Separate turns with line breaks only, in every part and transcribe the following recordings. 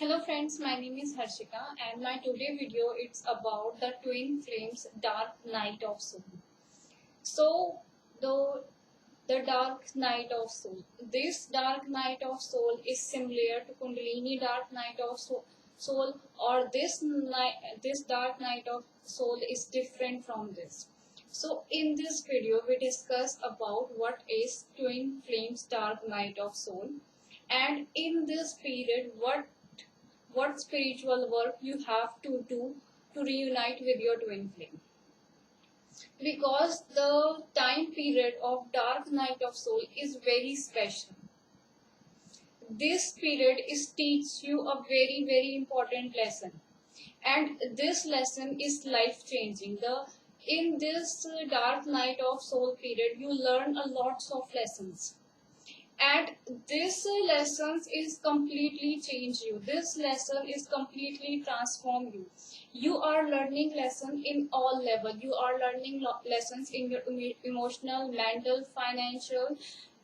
Hello friends, my name is Harshika and my today video it's about the twin flames dark night of soul. So the dark night of soul. This dark night of soul is similar to kundalini dark night of soul, or this dark night of soul is different from this. So in this video we discuss about what is twin flames dark night of soul, and in this period what spiritual work you have to do to reunite with your twin flame. Because the time period of dark night of soul is very special. This period is teach you a very important lesson, and this lesson is life changing. In this dark night of soul period you learn a lots of lessons, and this lessons is completely change you. This lesson is completely transform you. You are learning lesson in all level. You are learning lessons in your emotional, mental, financial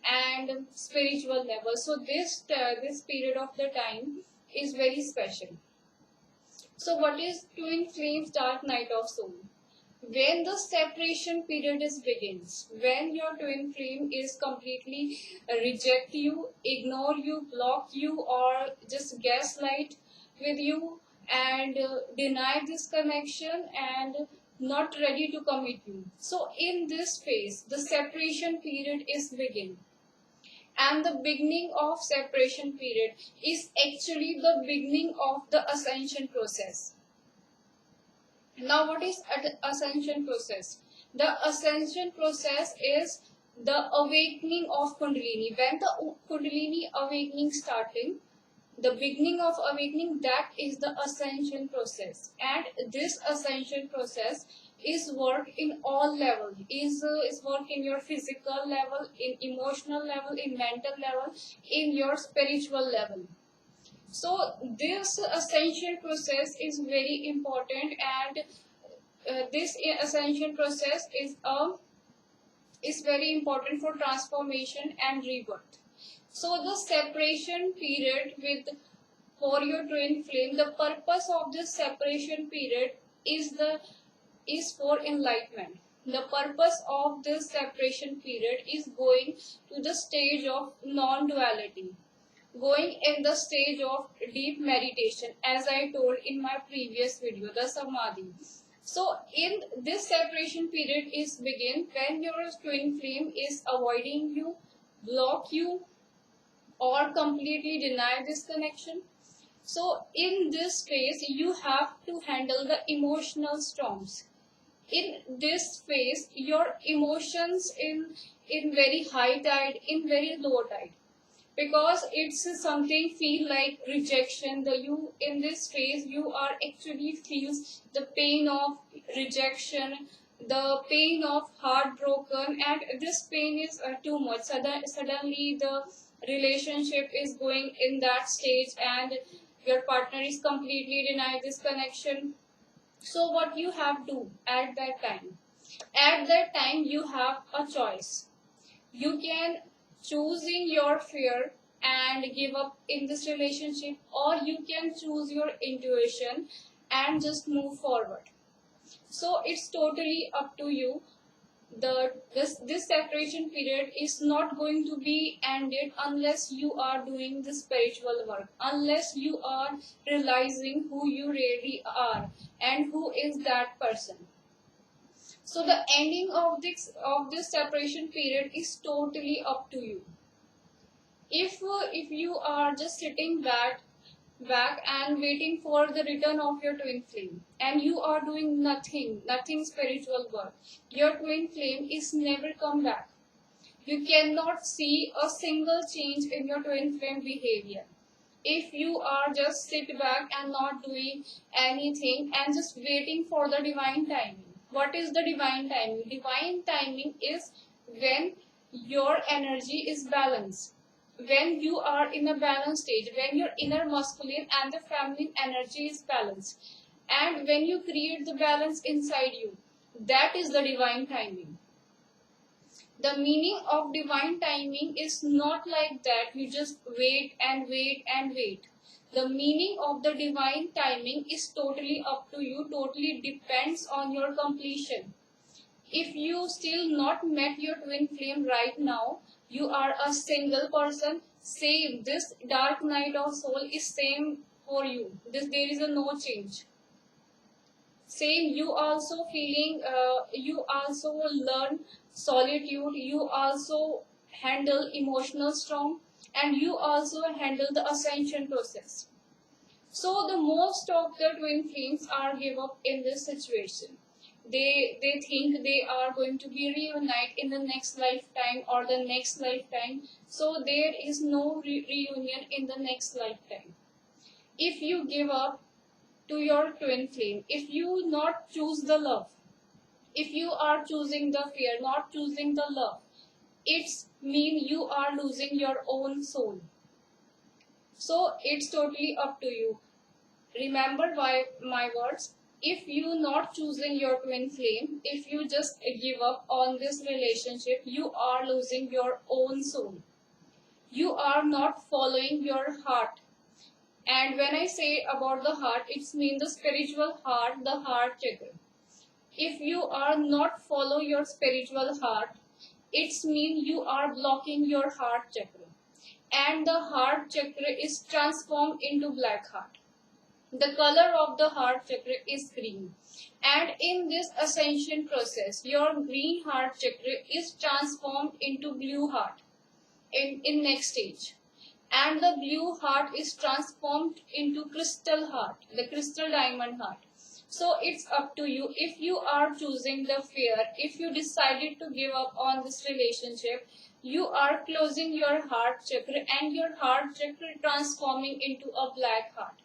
and spiritual level. So this period of the time is very special. So what is twin flames dark night of soul? When the separation period is begins, when your twin flame is completely reject you, ignore you, block you, or just gaslight with you and deny this connection and not ready to commit you. So in this phase the separation period is begin, and the beginning of separation period is actually the beginning of the ascension process. Now, what is ascension process? The ascension process is the awakening of kundalini. When the kundalini awakening starting, the beginning of awakening, that is the ascension process. And this ascension process is work in all levels. Is work in your physical level, in emotional level, in mental level, in your spiritual level. So this ascension process is very important, and this ascension process is very important for transformation and rebirth. So the separation period for your twin flame, the purpose of this separation period is for enlightenment. The purpose of this separation period is going to the stage of non-duality, going in the stage of deep meditation, as I told in my previous video, the samadhi. So in this separation period is begin when your twin flame is avoiding you, block you, or completely deny this connection. So in this phase you have to handle the emotional storms. In this phase your emotions in very high tide, in very low tide, because it's something feel like rejection. You in this phase you are actually feels the pain of rejection, the pain of heartbroken, and this pain is too much. Suddenly the relationship is going in that stage and your partner is completely denied this connection. So what you have to do at that time? At that time you have a choice. You can choosing your fear and give up in this relationship, or you can choose your intuition and just move forward. So it's totally up to you. This separation period is not going to be ended unless you are doing the spiritual work, unless you are realizing who you really are and who is that person. So the ending of this separation period is totally up to you. If you are just sitting back and waiting for the return of your twin flame, and you are doing nothing spiritual work, your twin flame is never come back. You cannot see a single change in your twin flame behavior if you are just sit back and not doing anything and just waiting for the divine timing. What is the divine timing? Divine timing is when your energy is balanced, when you are in a balanced stage, when your inner masculine and the feminine energy is balanced, and when you create the balance inside you, that is the divine timing. The meaning of divine timing is not like that you just wait and wait and wait. The meaning of the divine timing is totally up to you, totally depends on your completion. If you still not met your twin flame right now, you are a single person, same. This dark night of soul is same for you. There is a no change. Same, you also feeling, you also learn solitude, you also handle emotional storm, and you also handle the ascension process. So the most of the twin flames are give up in this situation. They think they are going to be reunited in the next lifetime or the next lifetime. So there is no reunion in the next lifetime. If you give up to your twin flame, if you not choose the love, if you are choosing the fear, not choosing the love, it's mean you are losing your own soul. So it's totally up to you. Remember my words. If you not choosing your twin flame, if you just give up on this relationship, you are losing your own soul. You are not following your heart. And when I say about the heart, it's mean the spiritual heart, the heart chakra. If you are not follow your spiritual heart, it's mean you are blocking your heart chakra. And the heart chakra is transformed into black heart. The color of the heart chakra is green. And in this ascension process, your green heart chakra is transformed into blue heart in next stage. And the blue heart is transformed into crystal heart, the crystal diamond heart. So it's up to you. If you are choosing the fear, if you decided to give up on this relationship, you are closing your heart chakra and your heart chakra transforming into a black heart.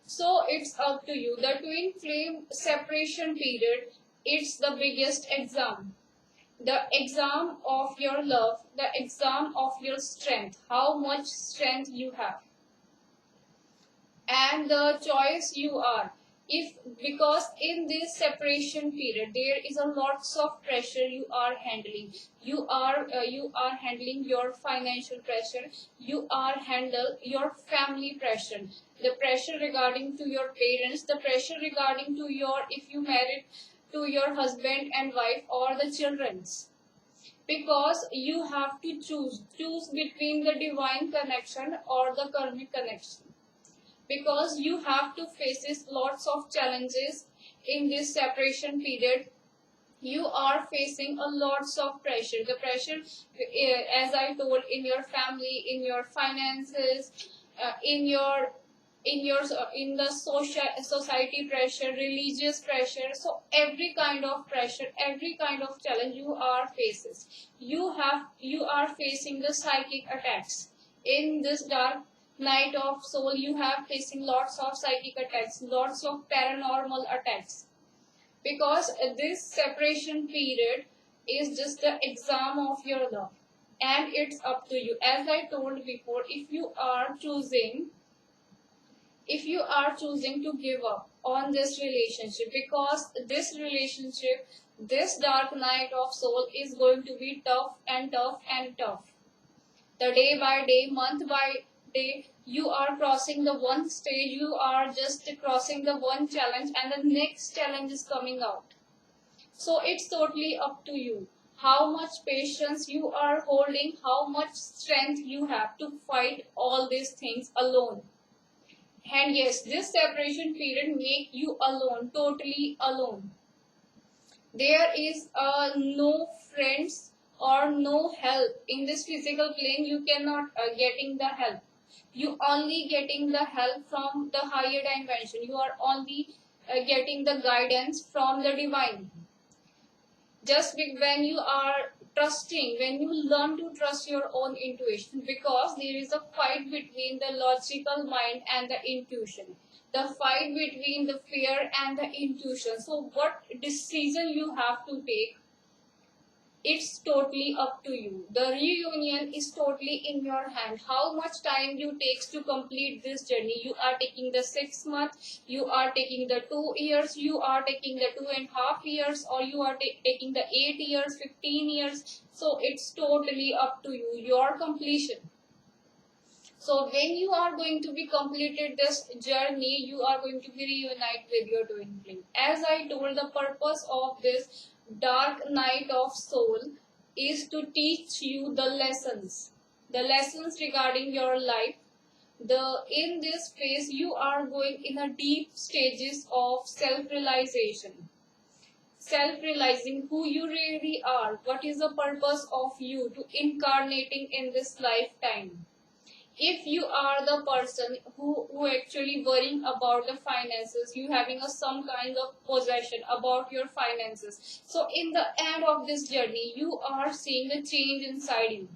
So it's up to you. The twin flame separation period, it's the biggest exam. The exam of your love, the exam of your strength, how much strength you have, and the choice you are. If because in this separation period there is a lots of pressure you are handling. You are handling your financial pressure. You are handle your family pressure. The pressure regarding to your parents. The pressure regarding to your if you married to your husband and wife or the children's. Because you have to choose between the divine connection or the karmic connection. Because you have to face lots of challenges in this separation period. You are facing a lots of pressure. The pressure, as I told, in your family, in your finances, in the society pressure, religious pressure. So every kind of pressure, every kind of challenge you are faces. You are facing the psychic attacks in this dark night of soul. You have facing lots of psychic attacks, lots of paranormal attacks, because this separation period is just the exam of your love. And it's up to you. As I told before, if you are choosing to give up on this relationship, because this relationship, this dark night of soul is going to be tough and tough and tough. The day by day, month by day, you are crossing the one stage, you are just crossing the one challenge, and the next challenge is coming out. So it's totally up to you. How much patience you are holding, how much strength you have to fight all these things alone. And yes, this separation period make you alone, totally alone. There is no friends or no help. In this physical plane, you cannot getting the help. You only getting the help from the higher dimension. You are only getting the guidance from the divine. Just when you are trusting, when you learn to trust your own intuition, because there is a fight between the logical mind and the intuition, the fight between the fear and the intuition. So what decision you have to take, it's totally up to you. The reunion is totally in your hand. How much time you takes to complete this journey? You are taking the 6 months, you are taking the 2 years, you are taking the 2.5 years, or you are taking the 8 years, 15 years. So it's totally up to you, your completion. So when you are going to be completed this journey, you are going to be reunite with your twin flame. As I told, the purpose of this dark night of soul is to teach you the lessons regarding your life. In this phase you are going in a deep stages of self realizing who you really are, what is the purpose of you to incarnating in this lifetime. If you are the person who actually worrying about the finances, you having some kind of possession about your finances, so in the end of this journey you are seeing a change inside you.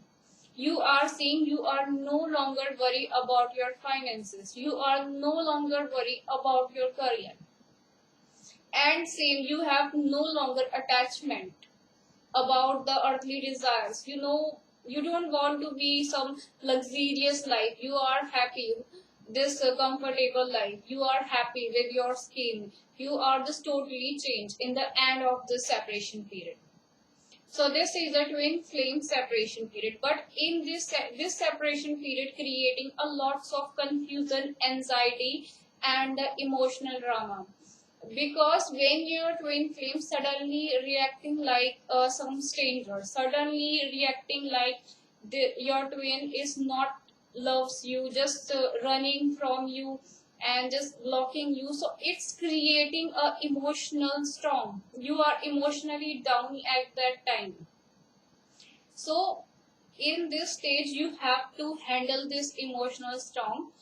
You are seeing you are no longer worried about your finances, you are no longer worried about your career, and same, you have no longer attachment about the earthly desires. You don't want to be some luxurious life. You are happy this comfortable life. You are happy with your skin. You are just totally changed in the end of the separation period. So this is the twin flame separation period. But in this separation period, creating a lots of confusion, anxiety, and emotional drama. Because when your twin flame suddenly reacting like some stranger, suddenly reacting like your twin is not loves you, just running from you and just blocking you, so it's creating a emotional storm. You are emotionally down at that time. So in this stage you have to handle this emotional storm.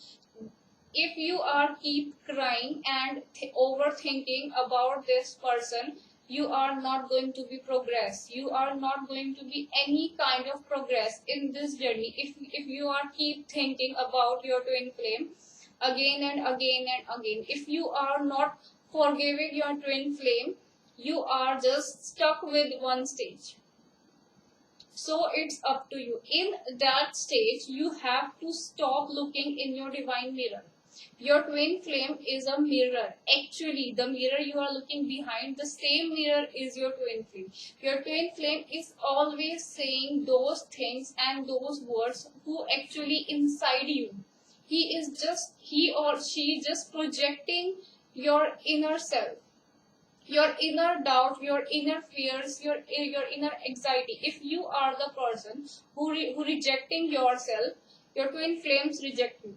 If you are keep crying and overthinking about this person, you are not going to be progress. You are not going to be any kind of progress in this journey. If you are keep thinking about your twin flame again and again and again, if you are not forgiving your twin flame, you are just stuck with one stage. So it's up to you. In that stage, you have to stop looking in your divine mirror. Your twin flame is a mirror. Actually, the mirror you are looking behind, the same mirror is your twin flame. Your twin flame is always saying those things and those words who actually inside you. He or she just projecting your inner self, your inner doubt, your inner fears, your inner anxiety. If you are the person who rejecting yourself, your twin flames reject you.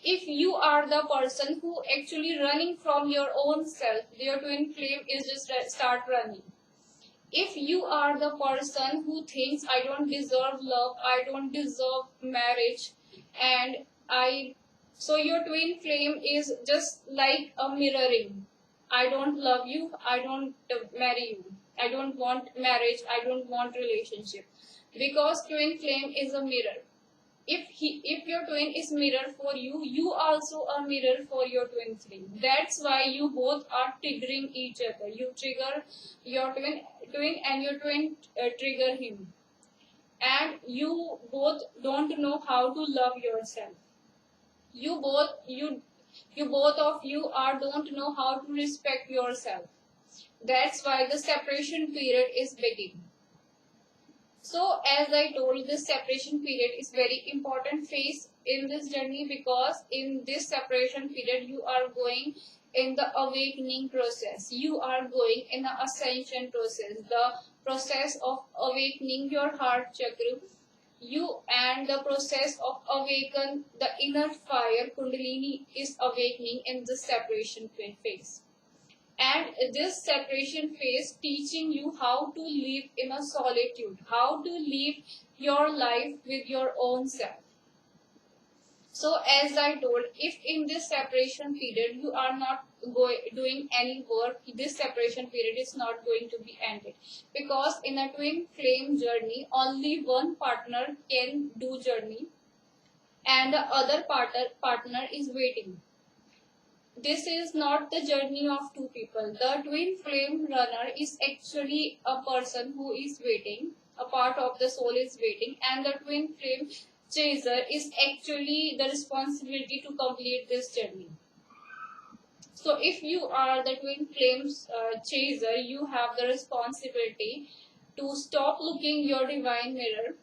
If you are the person who actually running from your own self, your twin flame is just start running. If you are the person who thinks I don't deserve love, I don't deserve marriage, and so your twin flame is just like a mirroring. I don't love you, I don't marry you, I don't want marriage, I don't want relationship. Because twin flame is a mirror. If your twin is mirror for you, you also are mirror for your twin flame. That's why you both are triggering each other. You trigger your twin and your twin trigger him. And you both don't know how to love yourself. You both of you don't know how to respect yourself. That's why the separation period is beginning. So as I told, this separation period is very important phase in this journey, because in this separation period you are going in the awakening process. You are going in the ascension process, the process of awakening your heart chakra. And the process of awaken the inner fire kundalini is awakening in this separation phase. And this separation phase teaching you how to live in a solitude, how to live your life with your own self. So as I told, if in this separation period you are not doing any work, this separation period is not going to be ended. Because in a twin flame journey, only one partner can do journey and the other partner is waiting. This is not the journey of two people. The twin flame runner is actually a person who is waiting, a part of the soul is waiting, and the twin flame chaser is actually the responsibility to complete this journey. So if you are the twin flames chaser, you have the responsibility to stop looking your divine mirror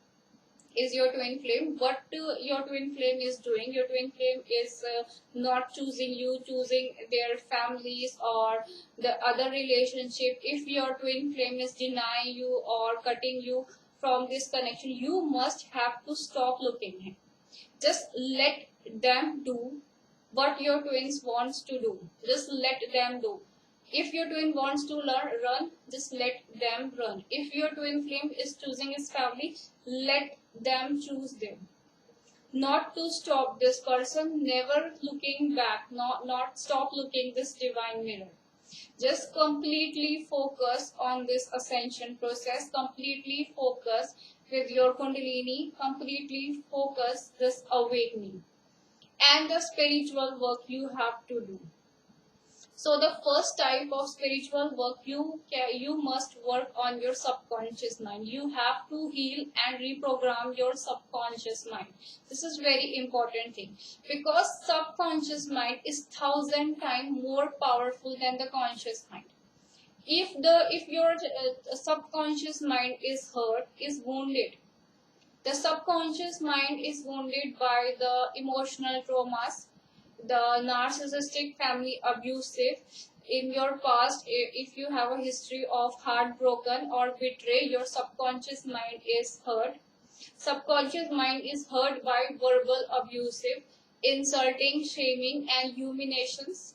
is your twin flame. What your twin flame is doing, your twin flame is not choosing you, choosing their families or the other relationship. If your twin flame is denying you or cutting you from this connection, you must have to stop looking. Just let them do what your twins wants to do. Just let them do. If your twin wants to run, just let them run. If your twin flame is choosing his family, let them choose them. Not to stop this person, never looking back, not stop looking this divine mirror. Just completely focus on this ascension process, completely focus with your kundalini, completely focus this awakening and the spiritual work you have to do. So the first type of spiritual work, you must work on your subconscious mind. You have to heal and reprogram your subconscious mind. This is very important thing, because subconscious mind is 1,000 times more powerful than the conscious mind. If your subconscious mind is hurt, is wounded, the subconscious mind is wounded by the emotional traumas, the narcissistic family abusive in your past. If you have a history of heartbroken or betray, your subconscious mind is hurt. Subconscious mind is hurt by verbal abusive, insulting, shaming and humiliations.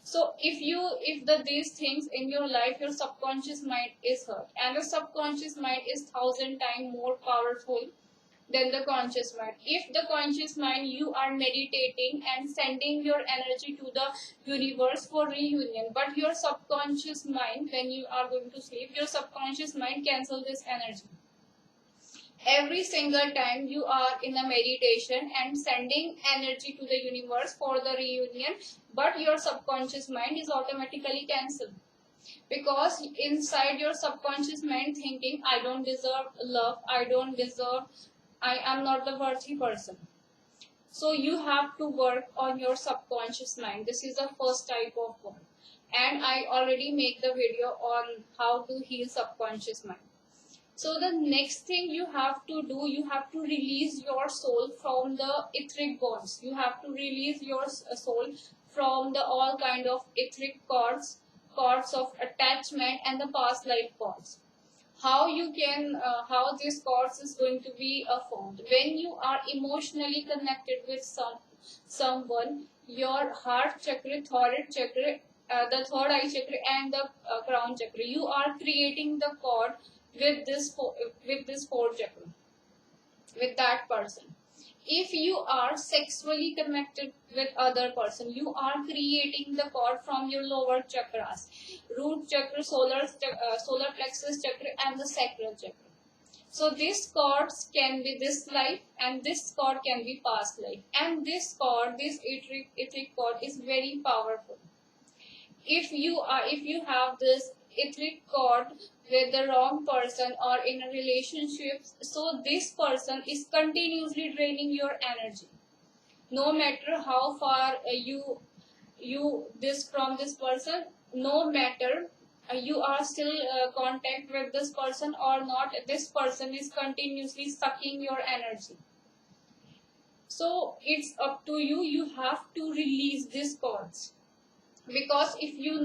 So if these things in your life, your subconscious mind is hurt, and the subconscious mind is 1,000 times more powerful than the conscious mind. If the conscious mind, you are meditating and sending your energy to the universe for reunion, but your subconscious mind, when you are going to sleep, your subconscious mind cancel this energy. Every single time you are in a meditation and sending energy to the universe for the reunion, but your subconscious mind is automatically cancelled, because inside your subconscious mind thinking, I don't deserve love, I am not the worthy person. So you have to work on your subconscious mind. This is the first type of work, and I already make the video on how to heal subconscious mind. So the next thing you have to do, you have to release your soul from the etheric bonds. You have to release your soul from the all kind of etheric cords of attachment and the past life cords. How you can, how this cords is going to be formed? When you are emotionally connected with someone, your heart chakra, thoracic chakra, the third eye chakra, and the crown chakra, you are creating the cord with this fourth chakra, with that person. If you are sexually connected with other person, you are creating the cord from your lower chakras, root chakra, solar plexus chakra, and the sacral chakra. So these cords can be this life, and this cord can be past life, and this cord, this etheric cord, is very powerful. If you have this etheric cord with the wrong person or in a relationship, so this person is continuously draining your energy. No matter how far you this from this person, no matter you are still contact with this person or not, this person is continuously sucking your energy. So it's up to you. You have to release these cords, because if you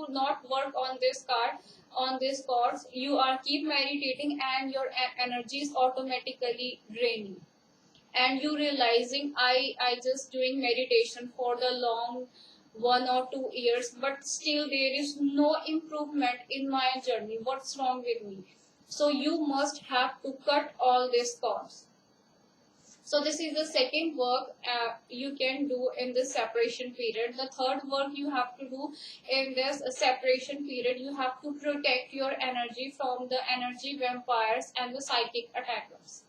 not work on this cords, you are keep meditating and your energy is automatically draining, and you realizing, I just doing meditation for the long 1 or 2 years, but still there is no improvement in my journey. What's wrong with me? So you must have to cut all these cords. So this is the second work you can do in this separation period. The third work you have to do in this separation period, you have to protect your energy from the energy vampires and the psychic attackers.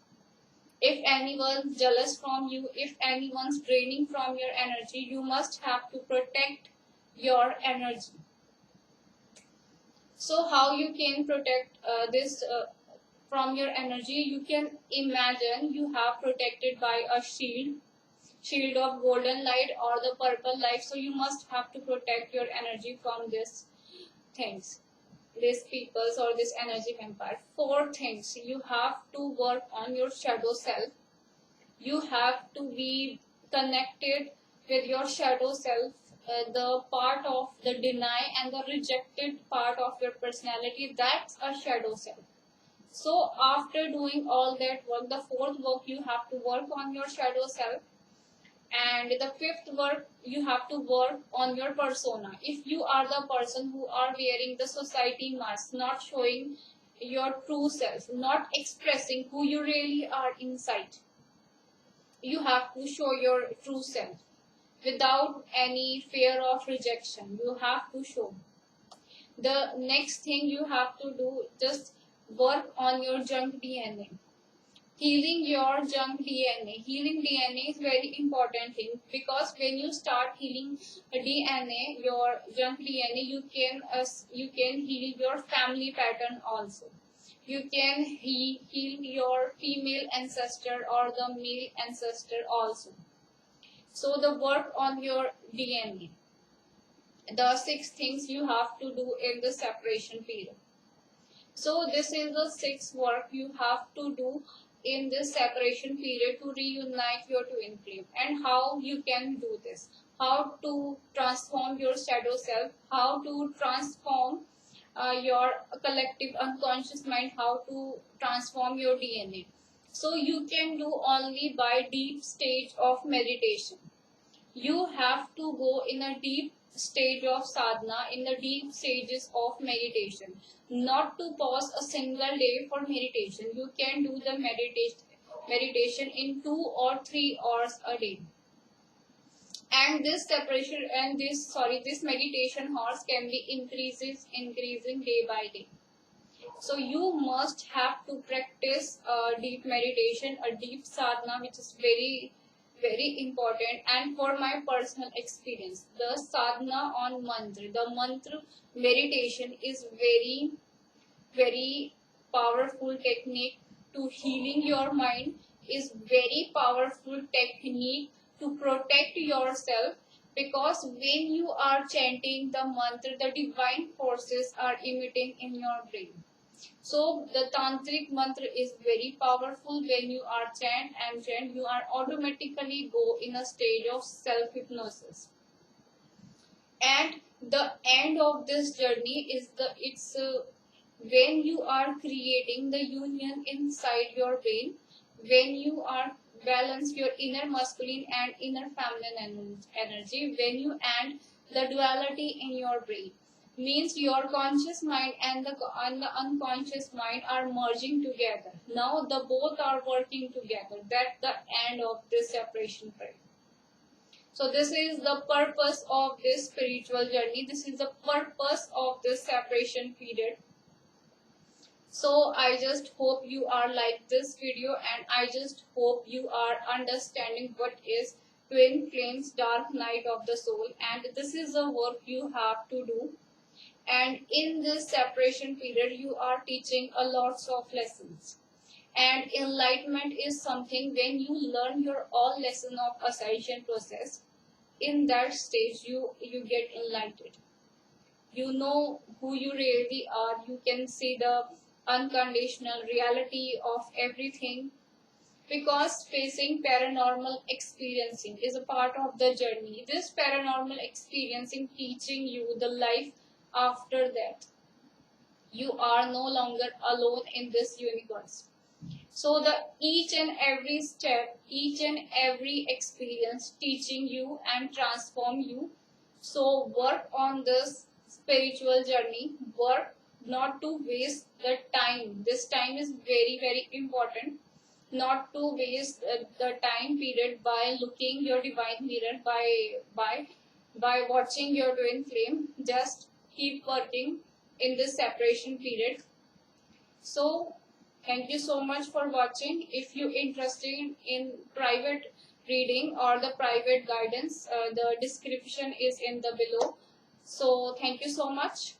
If anyone's jealous from you, if anyone's draining from your energy, you must have to protect your energy. So how you can protect this from your energy? You can imagine you have protected by a shield of golden light or the purple light. So you must have to protect your energy from these things. these peoples or this energy vampire. 4 things: you have to work on your shadow self. You have to be connected with your shadow self, the part of the deny and the rejected part of your personality. That's a shadow self. So after doing all that work, the 4th work, you have to work on your shadow self. And the 5th work, you have to work on your persona. If you are the person who are wearing the society mask, not showing your true self, not expressing who you really are inside, you have to show your true self without any fear of rejection. You have to show. The next thing you have to do, just work on your junk DNA. Healing your junk DNA. Healing DNA is very important thing, because when you start healing DNA, your junk DNA, you can heal your family pattern also. You can heal your female ancestor or the male ancestor also. So the work on your DNA. The 6 things you have to do in the separation period. So this is the 6th work you have to do in this separation period to reunite your twin flame. And how you can do this, how to transform your shadow self, how to transform your collective unconscious mind, how to transform your DNA. So you can do only by deep stage of meditation. You have to go in a deep stage of sadhana, in the deep stages of meditation, not to pause a single day for meditation. You can do the meditation in 2 or 3 hours a day. And this separation and this meditation hours can be increasing day by day. So you must have to practice deep meditation, a deep sadhana, which is very important. And for my personal experience, the sadhana on mantra, the mantra meditation is very powerful technique to healing your mind, is very powerful technique to protect yourself, because when you are chanting the mantra, the divine forces are emitting in your brain. So the tantric mantra is very powerful. When you are chant, you are automatically go in a stage of self-hypnosis. And the end of this journey is when you are creating the union inside your brain, when you are balance your inner masculine and inner feminine energy, when you end the duality in your brain, means your conscious mind and the unconscious mind are merging together. Now the both are working together. That's the end of this separation period. So this is the purpose of this spiritual journey. This is the purpose of this separation period. So I just hope you are like this video, and I just hope you are understanding what is twin flames, dark night of the soul, and this is the work you have to do. And in this separation period, you are teaching a lots of lessons. And enlightenment is something when you learn your all lesson of ascension process. In that stage, you get enlightened. You know who you really are. You can see the unconditional reality of everything, because facing paranormal experiencing is a part of the journey. This paranormal experiencing teaching you the life after that. You are no longer alone in this universe. So the each and every step, each and every experience teaching you and transform you. So work on this spiritual journey. Work not to waste the time. This time is very important. Not to waste the time period by looking your divine mirror, by watching your twin flame. Just keep working in this separation period. So thank you so much for watching. If you interested in private reading or the private guidance, the description is in the below. So thank you so much.